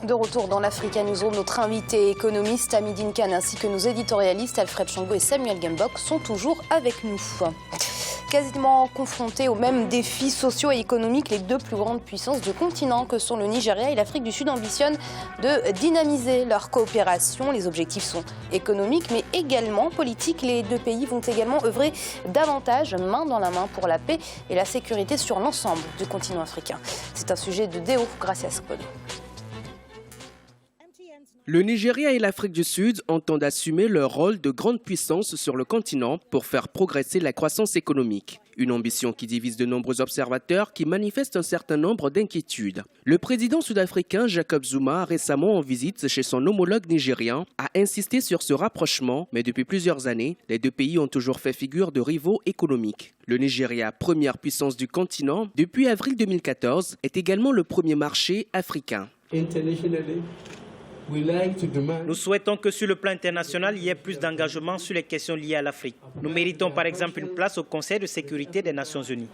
De retour dans l'Africa Newsroom, notre invité économiste Hamidine Kane ainsi que nos éditorialistes Alfred Chango et Samuel Gembok sont toujours avec nous. Quasiment confrontés aux mêmes défis sociaux et économiques, les deux plus grandes puissances du continent que sont le Nigeria et l'Afrique du Sud ambitionnent de dynamiser leur coopération. Les objectifs sont économiques mais également politiques. Les deux pays vont également œuvrer davantage main dans la main pour la paix et la sécurité sur l'ensemble du continent africain. C'est un sujet de Déo Gracias Kodo. Le Nigeria et l'Afrique du Sud entendent assumer leur rôle de grande puissance sur le continent pour faire progresser la croissance économique. Une ambition qui divise de nombreux observateurs qui manifestent un certain nombre d'inquiétudes. Le président sud-africain Jacob Zuma, récemment en visite chez son homologue nigérian, a insisté sur ce rapprochement, mais depuis plusieurs années, les deux pays ont toujours fait figure de rivaux économiques. Le Nigeria, première puissance du continent, depuis avril 2014, est également le premier marché africain. Nous souhaitons que sur le plan international, il y ait plus d'engagement sur les questions liées à l'Afrique. Nous méritons par exemple une place au Conseil de sécurité des Nations Unies.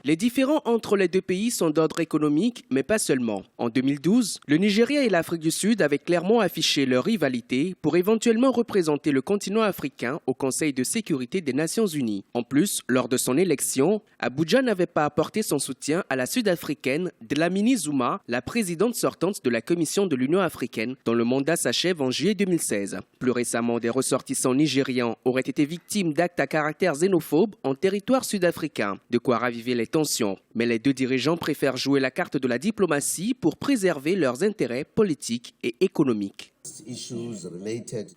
Les différends entre les deux pays sont d'ordre économique, mais pas seulement. En 2012, le Nigeria et l'Afrique du Sud avaient clairement affiché leur rivalité pour éventuellement représenter le continent africain au Conseil de sécurité des Nations Unies. En plus, lors de son élection, Abuja n'avait pas apporté son soutien à la Sud-Africaine Dlamini Zuma, la présidente sortante de la Commission de l'Union africaine, dont le mandat s'achève en juillet 2016. Plus récemment, des ressortissants nigérians auraient été victimes d'actes à caractère xénophobe en territoire sud-africain, de quoi raviver les tensions. Mais les deux dirigeants préfèrent jouer la carte de la diplomatie pour préserver leurs intérêts politiques et économiques.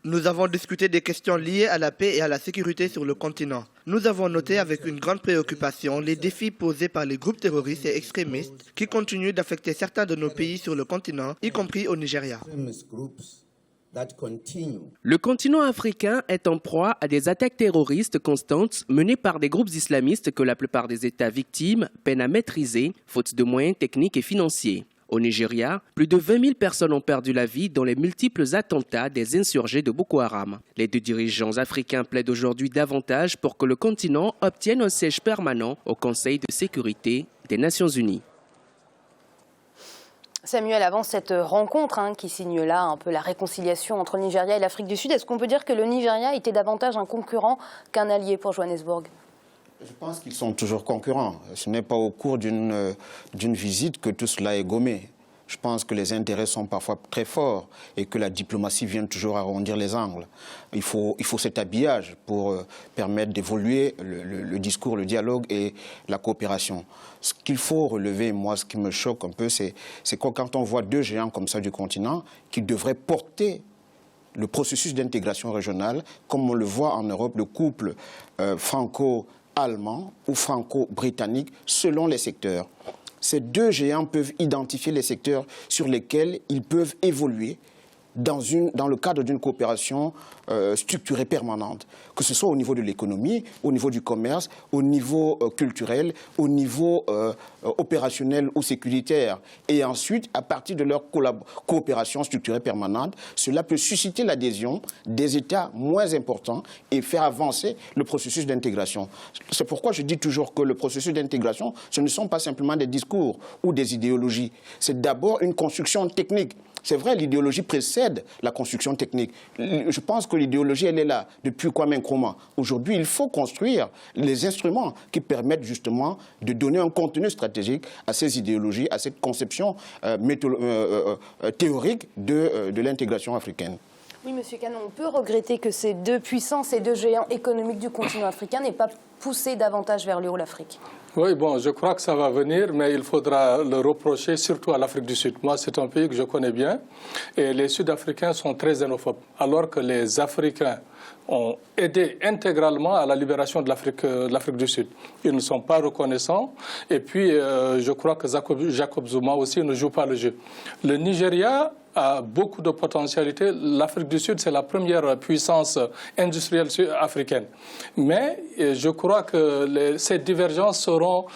Nous avons discuté des questions liées à la paix et à la sécurité sur le continent. Nous avons noté avec une grande préoccupation les défis posés par les groupes terroristes et extrémistes qui continuent d'affecter certains de nos pays sur le continent, y compris au Nigeria. Le continent africain est en proie à des attaques terroristes constantes menées par des groupes islamistes que la plupart des États victimes peinent à maîtriser, faute de moyens techniques et financiers. Au Nigeria, plus de 20 000 personnes ont perdu la vie dans les multiples attentats des insurgés de Boko Haram. Les deux dirigeants africains plaident aujourd'hui davantage pour que le continent obtienne un siège permanent au Conseil de sécurité des Nations Unies. Samuel, avant cette rencontre qui signe là un peu la réconciliation entre le Nigeria et l'Afrique du Sud, est-ce qu'on peut dire que le Nigeria était davantage un concurrent qu'un allié pour Johannesburg ? Je pense qu'ils sont toujours concurrents. Ce n'est pas au cours d'une visite que tout cela est gommé. Je pense que les intérêts sont parfois très forts et que la diplomatie vient toujours arrondir les angles. Il faut cet habillage pour permettre d'évoluer le discours, le dialogue et la coopération. Ce qu'il faut relever, moi, ce qui me choque un peu, c'est que quand on voit deux géants comme ça du continent qui devraient porter le processus d'intégration régionale, comme on le voit en Europe, le couple franco-allemand ou franco-britannique, selon les secteurs. Ces deux géants peuvent identifier les secteurs sur lesquels ils peuvent évoluer dans le cadre d'une coopération structurée permanente, que ce soit au niveau de l'économie, au niveau du commerce, au niveau culturel, au niveau opérationnel ou sécuritaire. Et ensuite, à partir de leur coopération structurée permanente, cela peut susciter l'adhésion des États moins importants et faire avancer le processus d'intégration. C'est pourquoi je dis toujours que le processus d'intégration, ce ne sont pas simplement des discours ou des idéologies. C'est d'abord une construction technique. C'est vrai, l'idéologie précède la construction technique. Je pense que l'idéologie, elle est là depuis Kwame Nkrumah. Aujourd'hui, il faut construire les instruments qui permettent justement de donner un contenu stratégique à ces idéologies, à cette conception théorique de l'intégration africaine. Oui, Monsieur Kane, on peut regretter que ces deux puissances, ces deux géants économiques du continent africain n'aient pas poussé davantage vers le haut l'Afrique. Oui, bon, je crois que ça va venir, mais il faudra le reprocher surtout à l'Afrique du Sud. Moi, c'est un pays que je connais bien et les Sud-Africains sont très xénophobes, alors que les Africains ont aidé intégralement à la libération de l'Afrique du Sud. Ils ne sont pas reconnaissants et puis je crois que Jacob Zuma aussi ne joue pas le jeu. Le Nigeria a beaucoup de potentialités. L'Afrique du Sud, c'est la première puissance industrielle africaine. Mais je crois que ces divergences seront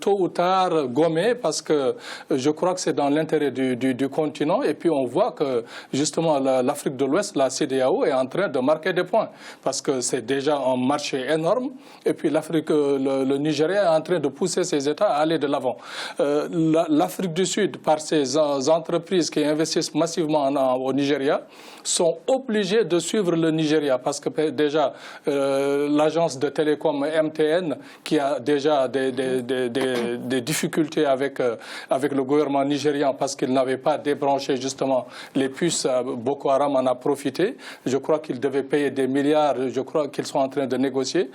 tôt ou tard gommées parce que je crois que c'est dans l'intérêt du continent. Et puis on voit que justement l'Afrique de l'Ouest, la CEDEAO, est en train de marquer des points parce que c'est déjà un marché énorme. Et puis le Nigeria est en train de pousser ses États à aller de l'avant. L'Afrique du Sud, par ses entreprises qui investissent massivement au Nigeria, sont obligés de suivre le Nigeria parce que déjà l'agence de télécom MTN, qui a déjà des difficultés avec le gouvernement nigérian parce qu'il n'avait pas débranché justement les puces, Boko Haram en a profité. Je crois qu'il devait payer des milliards, je crois qu'ils sont en train de négocier.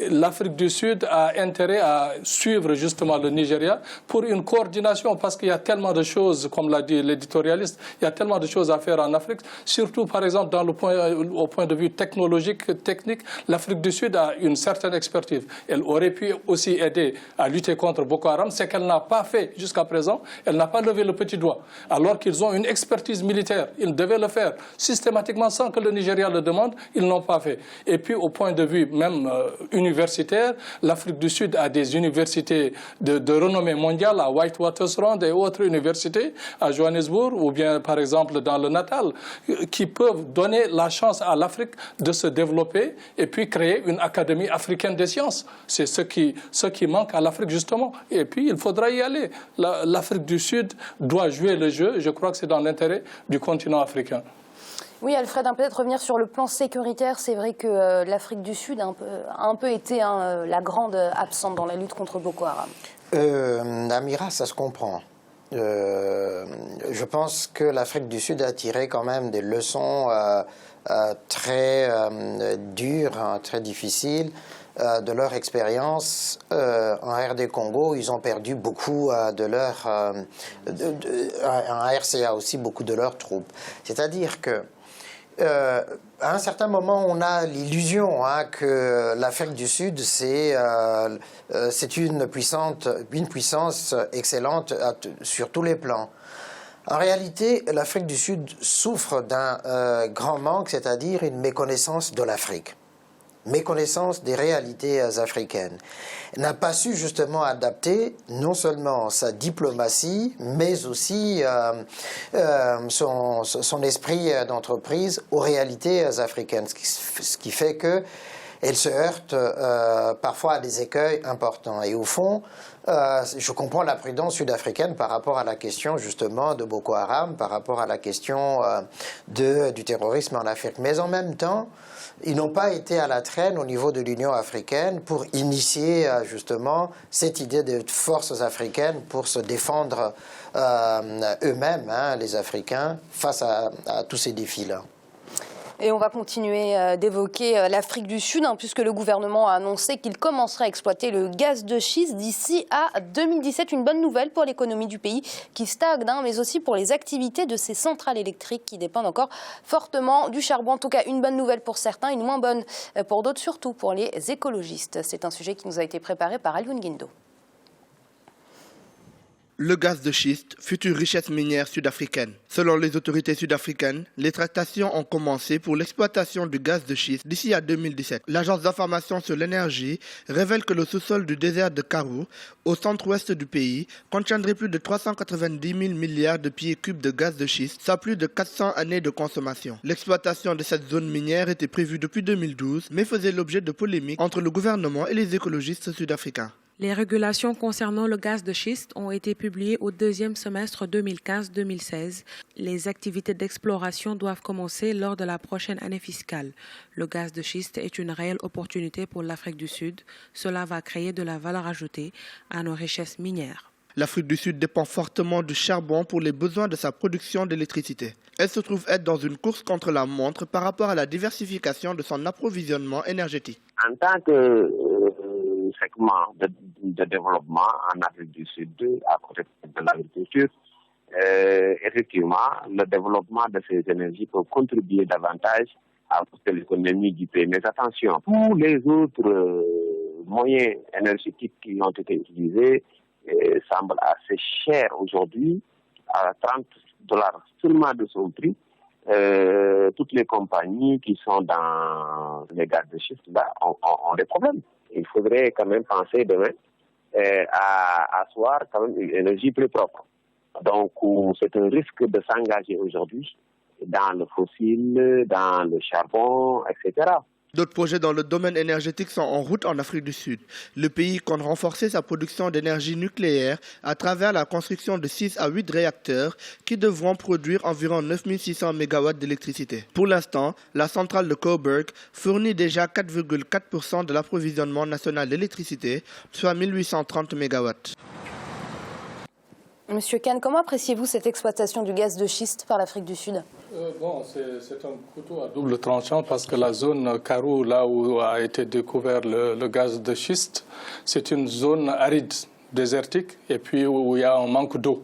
L'Afrique du Sud a intérêt à suivre justement le Nigeria pour une coordination parce qu'il y a tellement de choses, comme l'a dit l'éditorialiste, il y a tellement de choses à faire en Afrique, surtout par exemple au point de vue technologique, technique, l'Afrique du Sud a une certaine expertise. Elle aurait pu aussi aider à lutter contre Boko Haram, c'est qu'elle n'a pas fait jusqu'à présent, elle n'a pas levé le petit doigt, alors qu'ils ont une expertise militaire. Ils devaient le faire systématiquement sans que le Nigeria le demande, ils n'ont pas fait. Et puis au point de vue même universitaire, l'Afrique du Sud a des universités de renommée mondiale à Witwatersrand et autres universités à Johannesburg ou bien par exemple dans le Natal qui peuvent donner la chance à l'Afrique de se développer et puis créer une académie africaine des sciences. C'est ce qui manque à l'Afrique justement. Et puis il faudra y aller. L'Afrique du Sud doit jouer le jeu. Je crois que c'est dans l'intérêt du continent africain. Oui, Alfred, peut-être revenir sur le plan sécuritaire. C'est vrai que l'Afrique du Sud a un peu été la grande absente dans la lutte contre Boko Haram. Amira, ça se comprend. Je pense que l'Afrique du Sud a tiré quand même des leçons très dures, très difficiles de leur expérience en RD Congo. Ils ont perdu beaucoup de leur... en RCA aussi, beaucoup de leurs troupes. C'est-à-dire que à un certain moment, on a l'illusion que l'Afrique du Sud, c'est une puissance excellente sur tous les plans. En réalité, l'Afrique du Sud souffre d'un grand manque, c'est-à-dire une méconnaissance de l'Afrique. Méconnaissance des réalités africaines. Elle n'a pas su justement adapter non seulement sa diplomatie, mais aussi son esprit d'entreprise aux réalités africaines, ce qui fait qu'elle se heurte parfois à des écueils importants. Et au fond, je comprends la prudence sud-africaine par rapport à la question justement de Boko Haram, par rapport à la question du terrorisme en Afrique. Mais en même temps, ils n'ont pas été à la traîne au niveau de l'Union africaine pour initier justement cette idée de forces africaines pour se défendre eux-mêmes, les Africains, face à tous ces défis-là. Et on va continuer d'évoquer l'Afrique du Sud, puisque le gouvernement a annoncé qu'il commencerait à exploiter le gaz de schiste d'ici à 2017. Une bonne nouvelle pour l'économie du pays qui stagne, mais aussi pour les activités de ces centrales électriques qui dépendent encore fortement du charbon. En tout cas, une bonne nouvelle pour certains, une moins bonne pour d'autres, surtout pour les écologistes. C'est un sujet qui nous a été préparé par Alioune Guindo. Le gaz de schiste, future richesse minière sud-africaine. Selon les autorités sud-africaines, les tractations ont commencé pour l'exploitation du gaz de schiste d'ici à 2017. L'agence d'information sur l'énergie révèle que le sous-sol du désert de Karoo, au centre-ouest du pays, contiendrait plus de 390 000 milliards de pieds cubes de gaz de schiste, soit plus de 400 années de consommation. L'exploitation de cette zone minière était prévue depuis 2012, mais faisait l'objet de polémiques entre le gouvernement et les écologistes sud-africains. Les régulations concernant le gaz de schiste ont été publiées au deuxième semestre 2015-2016. Les activités d'exploration doivent commencer lors de la prochaine année fiscale. Le gaz de schiste est une réelle opportunité pour l'Afrique du Sud. Cela va créer de la valeur ajoutée à nos richesses minières. L'Afrique du Sud dépend fortement du charbon pour les besoins de sa production d'électricité. Elle se trouve être dans une course contre la montre par rapport à la diversification de son approvisionnement énergétique. En tant que segment de développement en Afrique du Sud, à côté de l'agriculture, effectivement, le développement de ces énergies peut contribuer davantage à l'économie du pays. Mais attention, tous les autres moyens énergétiques qui ont été utilisés semblent assez chers aujourd'hui, à seulement de son prix, toutes les compagnies qui sont dans les gaz de schiste ont des problèmes. Il faudrait quand même penser demain à asseoir quand même une énergie plus propre. Donc, c'est un risque de s'engager aujourd'hui dans le fossile, dans le charbon, etc. D'autres projets dans le domaine énergétique sont en route en Afrique du Sud. Le pays compte renforcer sa production d'énergie nucléaire à travers la construction de 6 à 8 réacteurs qui devront produire environ 9600 MW d'électricité. Pour l'instant, la centrale de Coburg fournit déjà 4,4% de l'approvisionnement national d'électricité, soit 1830 MW. Monsieur Kane, comment appréciez-vous cette exploitation du gaz de schiste par l'Afrique du Sud ? C'est un couteau à double tranchant parce que la zone Karoo, là où a été découvert le gaz de schiste, c'est une zone aride, désertique, et puis où il y a un manque d'eau.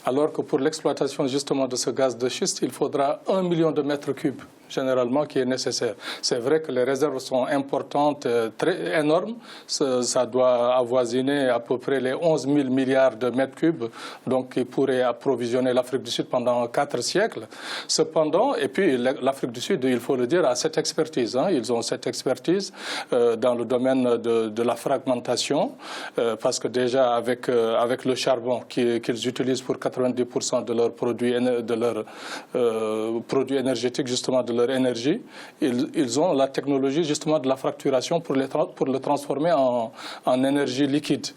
Alors que pour l'exploitation justement de ce gaz de schiste, il faudra 1 million de mètres cubes généralement qui est nécessaire. C'est vrai que les réserves sont importantes, très énormes. Ça doit avoisiner à peu près les 11 000 milliards de mètres cubes, donc qui pourraient approvisionner l'Afrique du Sud pendant 4 siècles. Cependant, et puis l'Afrique du Sud, il faut le dire, a cette expertise. Ils ont cette expertise dans le domaine de la fragmentation, parce que déjà avec le charbon qu'ils utilisent pour 90% de leurs produits énergétiques, justement de leur énergie, ils ont la technologie justement de la fracturation pour le transformer en énergie liquide.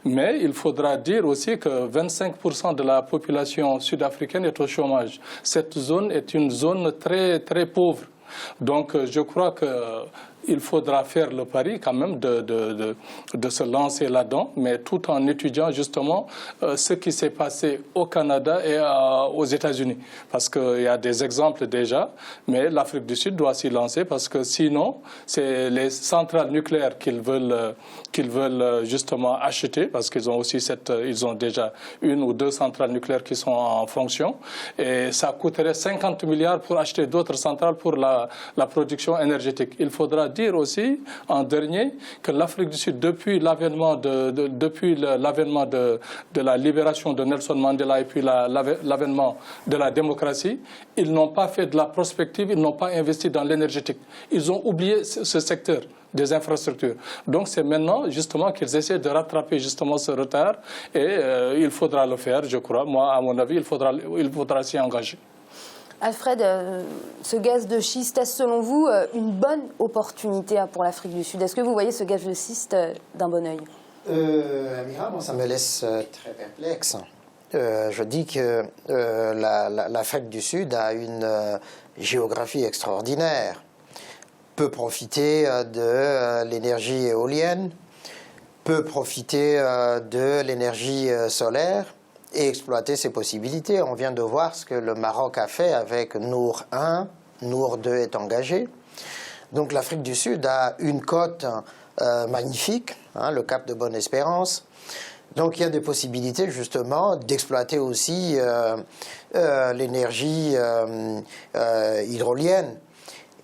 Mais il faudra dire aussi que 25% de la population sud-africaine est au chômage. Cette zone est une zone très, très pauvre. Donc je crois qu'il faudra faire le pari quand même de se lancer là-dedans, mais tout en étudiant justement ce qui s'est passé au Canada et aux États-Unis. Parce qu'il y a des exemples déjà, mais l'Afrique du Sud doit s'y lancer parce que sinon, c'est les centrales nucléaires qu'ils veulent justement acheter, parce qu'ils ont aussi ils ont déjà 1 ou 2 centrales nucléaires qui sont en fonction, et ça coûterait 50 milliards pour acheter d'autres centrales pour la production énergétique. Il faudra dire aussi, en dernier, que l'Afrique du Sud, depuis l'avènement de la libération de Nelson Mandela et puis l'avènement de la démocratie, ils n'ont pas fait de la prospective, ils n'ont pas investi dans l'énergétique. Ils ont oublié ce secteur des infrastructures. Donc c'est maintenant justement qu'ils essaient de rattraper justement ce retard et il faudra le faire, je crois. Moi, à mon avis, il faudra s'y engager. Alfred, ce gaz de schiste, est-ce selon vous une bonne opportunité pour l'Afrique du Sud? Est-ce que vous voyez ce gaz de schiste d'un bon oeil? Amira, ça me laisse très perplexe. Je dis que l'Afrique du Sud a une géographie extraordinaire, peut profiter de l'énergie éolienne, peut profiter de l'énergie solaire et exploiter ses possibilités. On vient de voir ce que le Maroc a fait avec Nour 1, Nour 2 est engagé. Donc l'Afrique du Sud a une côte magnifique, le Cap de Bonne-Espérance. Donc il y a des possibilités justement d'exploiter aussi l'énergie hydrolienne.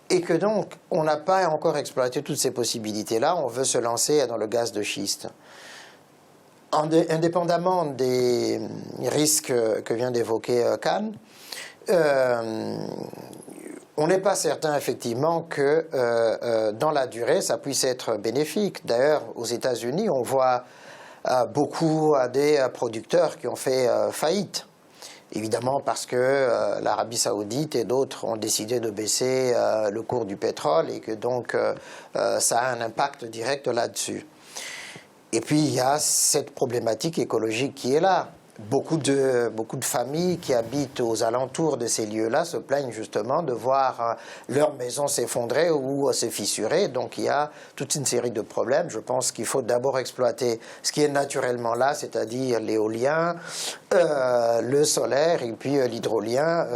Et que donc on n'a pas encore exploité toutes ces possibilités-là, on veut se lancer dans le gaz de schiste. Indépendamment des risques que vient d'évoquer Kane, on n'est pas certain effectivement que dans la durée ça puisse être bénéfique. D'ailleurs, aux États-Unis, on voit beaucoup des producteurs qui ont fait faillite. Évidemment parce que l'Arabie Saoudite et d'autres ont décidé de baisser le cours du pétrole et que donc ça a un impact direct là-dessus. Et puis il y a cette problématique écologique qui est là. Beaucoup de familles qui habitent aux alentours de ces lieux-là se plaignent justement de voir leur maison s'effondrer ou se fissurer. Donc il y a toute une série de problèmes. Je pense qu'il faut d'abord exploiter ce qui est naturellement là, c'est-à-dire l'éolien, le solaire et puis l'hydrolien,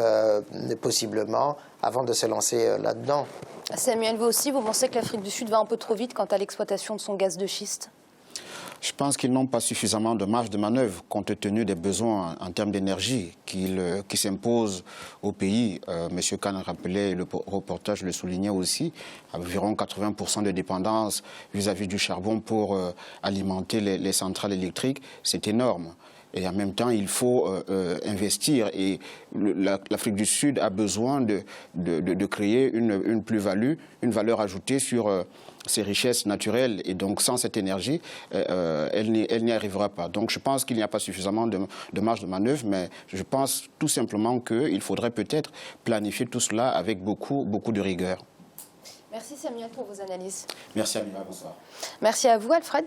possiblement, avant de se lancer là-dedans. Samuel, vous aussi, vous pensez que l'Afrique du Sud va un peu trop vite quant à l'exploitation de son gaz de schiste? Je pense qu'ils n'ont pas suffisamment de marge de manœuvre compte tenu des besoins en termes d'énergie qui s'imposent au pays. Monsieur Kane rappelait, le reportage le soulignait aussi, environ 80% de dépendance vis-à-vis du charbon pour alimenter les centrales électriques, c'est énorme. Et en même temps, il faut investir. Et l'Afrique du Sud a besoin de créer une plus-value, une valeur ajoutée sur ses richesses naturelles. Et donc, sans cette énergie, elle n'y arrivera pas. Donc, je pense qu'il n'y a pas suffisamment de marge de manœuvre, mais je pense tout simplement qu'il faudrait peut-être planifier tout cela avec beaucoup de rigueur. Merci Samuel pour vos analyses. Merci Amira, bonsoir. Merci à vous Alfred.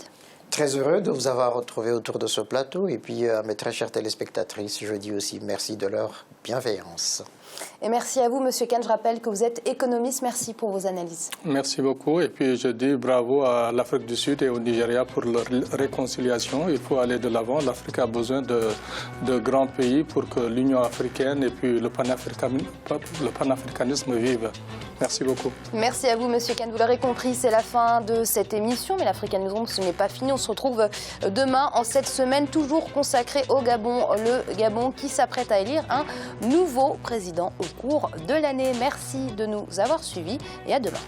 Très heureux de vous avoir retrouvé autour de ce plateau. Et puis à mes très chères téléspectatrices, je dis aussi merci de leur bienveillance. Et merci à vous, Monsieur Kane. Je rappelle que vous êtes économiste. Merci pour vos analyses. Merci beaucoup. Et puis je dis bravo à l'Afrique du Sud et au Nigeria pour leur réconciliation. Il faut aller de l'avant. L'Afrique a besoin de grands pays pour que l'Union africaine et puis le panafricanisme vivent. Merci beaucoup. Merci à vous, Monsieur Kane. Vous l'aurez compris, c'est la fin de cette émission. Mais l'Africa Newsroom, ce n'est pas fini. On se retrouve demain en cette semaine toujours consacrée au Gabon. Le Gabon qui s'apprête à élire un nouveau président au cours de l'année. Merci de nous avoir suivis et à demain.